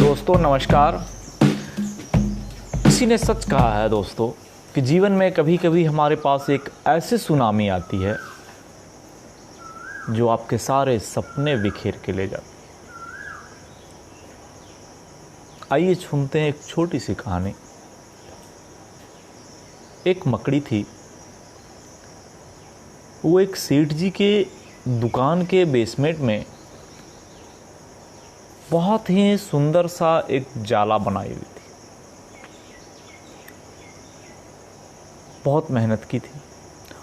दोस्तों नमस्कार। किसी ने सच कहा है दोस्तों कि जीवन में कभी कभी हमारे पास एक ऐसी सुनामी आती है जो आपके सारे सपने बिखेर के ले जाती है। आइए सुनते हैं एक छोटी सी कहानी। एक मकड़ी थी। वो एक सेठ जी के दुकान के बेसमेंट में बहुत ही सुंदर सा एक जाला बनाई हुई थी। बहुत मेहनत की थी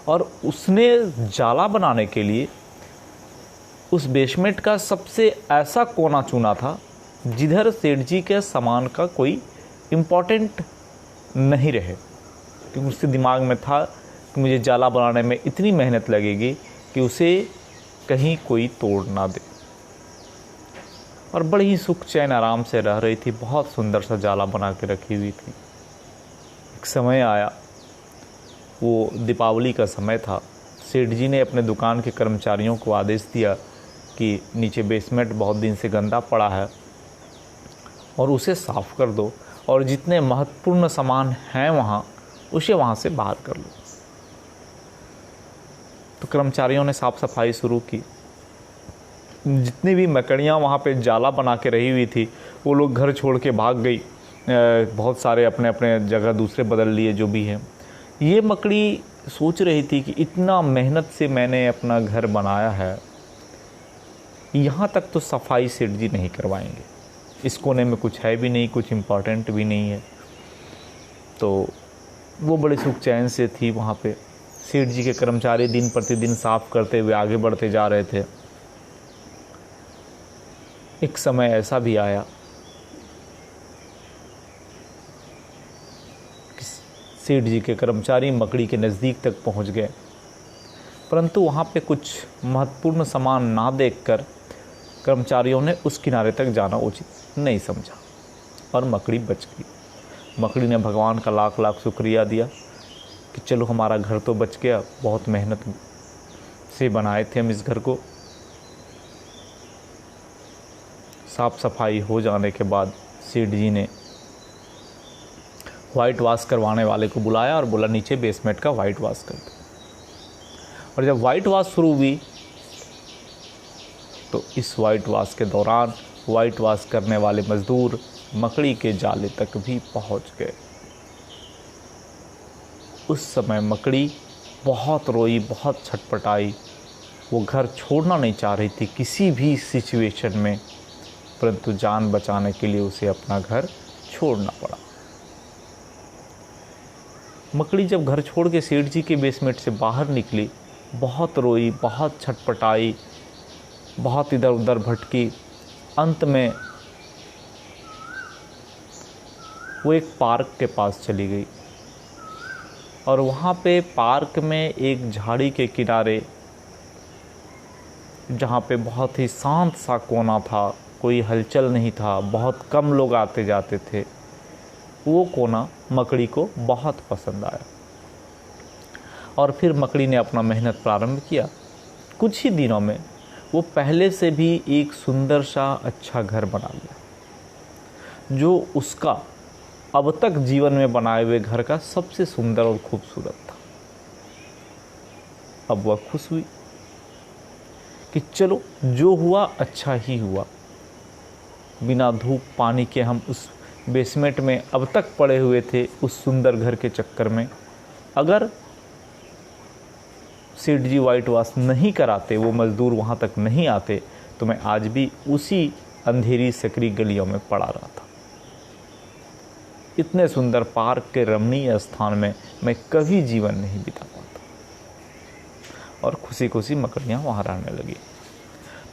और उसने जाला बनाने के लिए उस बेसमेंट का सबसे ऐसा कोना चुना था जिधर सेठ जी के सामान का कोई इम्पोर्टेंट नहीं रहे, क्योंकि उसके दिमाग में था कि मुझे जाला बनाने में इतनी मेहनत लगेगी कि उसे कहीं कोई तोड़ ना दे। और बड़ी ही सुख चैन आराम से रह रही थी। बहुत सुंदर सा जाला बना के रखी हुई थी। एक समय आया, वो दीपावली का समय था। सेठ जी ने अपने दुकान के कर्मचारियों को आदेश दिया कि नीचे बेसमेंट बहुत दिन से गंदा पड़ा है और उसे साफ़ कर दो, और जितने महत्वपूर्ण सामान हैं वहाँ उसे वहाँ से बाहर कर लो। तो कर्मचारियों ने साफ़ सफाई शुरू की। जितनी भी मकड़ियाँ वहाँ पे जाला बना के रही हुई थी वो लोग घर छोड़ के भाग गई। बहुत सारे अपने अपने जगह दूसरे बदल लिए जो भी हैं। ये मकड़ी सोच रही थी कि इतना मेहनत से मैंने अपना घर बनाया है, यहाँ तक तो सफाई सेठ जी नहीं करवाएंगे। इस कोने में कुछ है भी नहीं, कुछ इम्पोर्टेंट भी नहीं है। तो वो बड़े सुख चैन से थी वहाँ पे। सेठ जी के कर्मचारी दिन प्रतिदिन साफ़ करते हुए आगे बढ़ते जा रहे थे। एक समय ऐसा भी आया कि सेठ जी के कर्मचारी मकड़ी के नज़दीक तक पहुंच गए, परंतु वहां पे कुछ महत्वपूर्ण सामान ना देखकर कर्मचारियों ने उस किनारे तक जाना उचित नहीं समझा और मकड़ी बच गई। मकड़ी ने भगवान का लाख लाख शुक्रिया दिया कि चलो हमारा घर तो बच गया, बहुत मेहनत से बनाए थे हम इस घर को। साफ़ सफाई हो जाने के बाद सेठ जी ने वाइट वाश करवाने वाले को बुलाया और बोला नीचे बेसमेंट का वाइट वाश कर दो। और जब वाइट वाश शुरू हुई तो इस वाइट वाश के दौरान वाइट वाश करने वाले मज़दूर मकड़ी के जाले तक भी पहुंच गए। उस समय मकड़ी बहुत रोई, बहुत छटपटाई। वो घर छोड़ना नहीं चाह रही थी किसी भी सिचुएशन में, परंतु जान बचाने के लिए उसे अपना घर छोड़ना पड़ा। मकड़ी जब घर छोड़ के सेठ जी के बेसमेंट से बाहर निकली, बहुत रोई, बहुत छटपटाई, बहुत इधर उधर भटकी। अंत में वो एक पार्क के पास चली गई और वहाँ पे पार्क में एक झाड़ी के किनारे, जहाँ पे बहुत ही शांत सा कोना था, कोई हलचल नहीं था, बहुत कम लोग आते जाते थे, वो कोना मकड़ी को बहुत पसंद आया। और फिर मकड़ी ने अपना मेहनत प्रारंभ किया। कुछ ही दिनों में वो पहले से भी एक सुंदर सा अच्छा घर बना लिया, जो उसका अब तक जीवन में बनाए हुए घर का सबसे सुंदर और खूबसूरत था। अब वह खुश हुई कि चलो जो हुआ अच्छा ही हुआ। बिना धूप पानी के हम उस बेसमेंट में अब तक पड़े हुए थे उस सुंदर घर के चक्कर में। अगर सेठ जी वाइट वाश नहीं कराते, वो मज़दूर वहाँ तक नहीं आते, तो मैं आज भी उसी अंधेरी सकरी गलियों में पड़ा रहा था। इतने सुंदर पार्क के रमणीय स्थान में मैं कभी जीवन नहीं बिता पाता। और खुशी खुशी मकड़ियाँ वहाँ रहने लगी।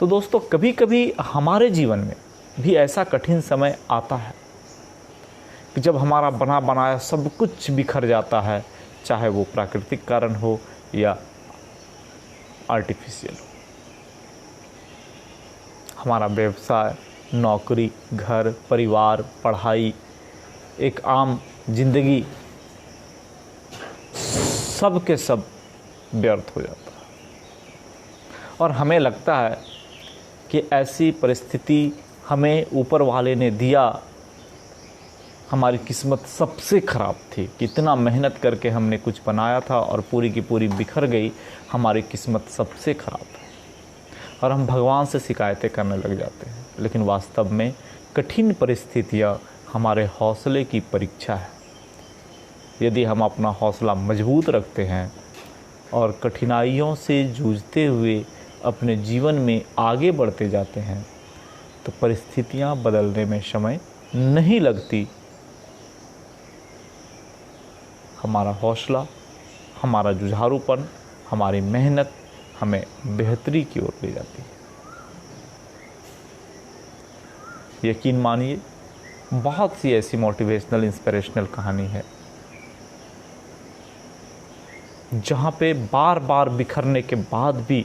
तो दोस्तों, कभी कभी हमारे जीवन में भी ऐसा कठिन समय आता है कि जब हमारा बना बनाया सब कुछ बिखर जाता है, चाहे वो प्राकृतिक कारण हो या आर्टिफिशियल हो। हमारा व्यवसाय, नौकरी, घर, परिवार, पढ़ाई, एक आम जिंदगी, सब के सब व्यर्थ हो जाता है। और हमें लगता है कि ऐसी परिस्थिति हमें ऊपर वाले ने दिया, हमारी किस्मत सबसे ख़राब थी। कितना मेहनत करके हमने कुछ बनाया था और पूरी की पूरी बिखर गई, हमारी किस्मत सबसे ख़राब है। और हम भगवान से शिकायतें करने लग जाते हैं। लेकिन वास्तव में कठिन परिस्थितियाँ हमारे हौसले की परीक्षा है। यदि हम अपना हौसला मजबूत रखते हैं और कठिनाइयों से जूझते हुए अपने जीवन में आगे बढ़ते जाते हैं तो परिस्थितियां बदलने में समय नहीं लगती। हमारा हौसला, हमारा जुझारूपन, हमारी मेहनत हमें बेहतरी की ओर ले जाती है। यकीन मानिए, बहुत सी ऐसी मोटिवेशनल इंस्पिरेशनल कहानी है जहाँ पे बार बार बिखरने के बाद भी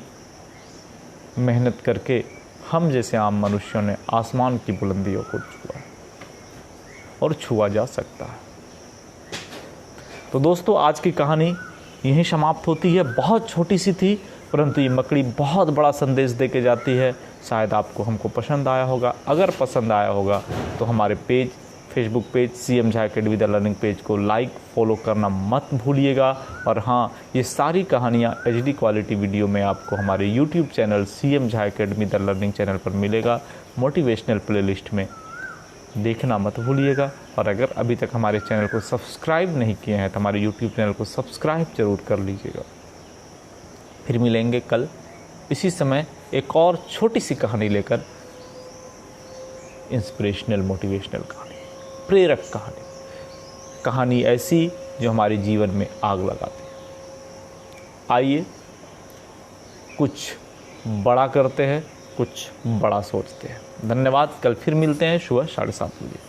मेहनत करके हम जैसे आम मनुष्यों ने आसमान की बुलंदियों को छुआ और छुआ जा सकता है। तो दोस्तों, आज की कहानी यहीं समाप्त होती है। बहुत छोटी सी थी, परंतु ये मकड़ी बहुत बड़ा संदेश दे के जाती है। शायद आपको हमको पसंद आया होगा। अगर पसंद आया होगा तो हमारे page, Facebook page CM Jha academy the learning page को लाइक फॉलो करना मत भूलिएगा। और हाँ, ये सारी कहानियाँ HD क्वालिटी वीडियो में आपको हमारे YouTube channel CM Jha academy the learning channel पर मिलेगा। मोटिवेशनल प्लेलिस्ट में देखना मत भूलिएगा। और अगर अभी तक हमारे चैनल को सब्सक्राइब नहीं किए हैं तो हमारे YouTube चैनल को सब्सक्राइब जरूर कर लीजिएगा। फिर मिलेंगे कल इसी समय एक और छोटी सी कहानी लेकर। इंस्पिरेशनल मोटिवेशनल कहानी, प्रेरक कहानी, कहानी ऐसी जो हमारे जीवन में आग लगाती है। आइए कुछ बड़ा करते हैं, कुछ बड़ा सोचते हैं। धन्यवाद। कल फिर मिलते हैं सुबह 7:30 बजे।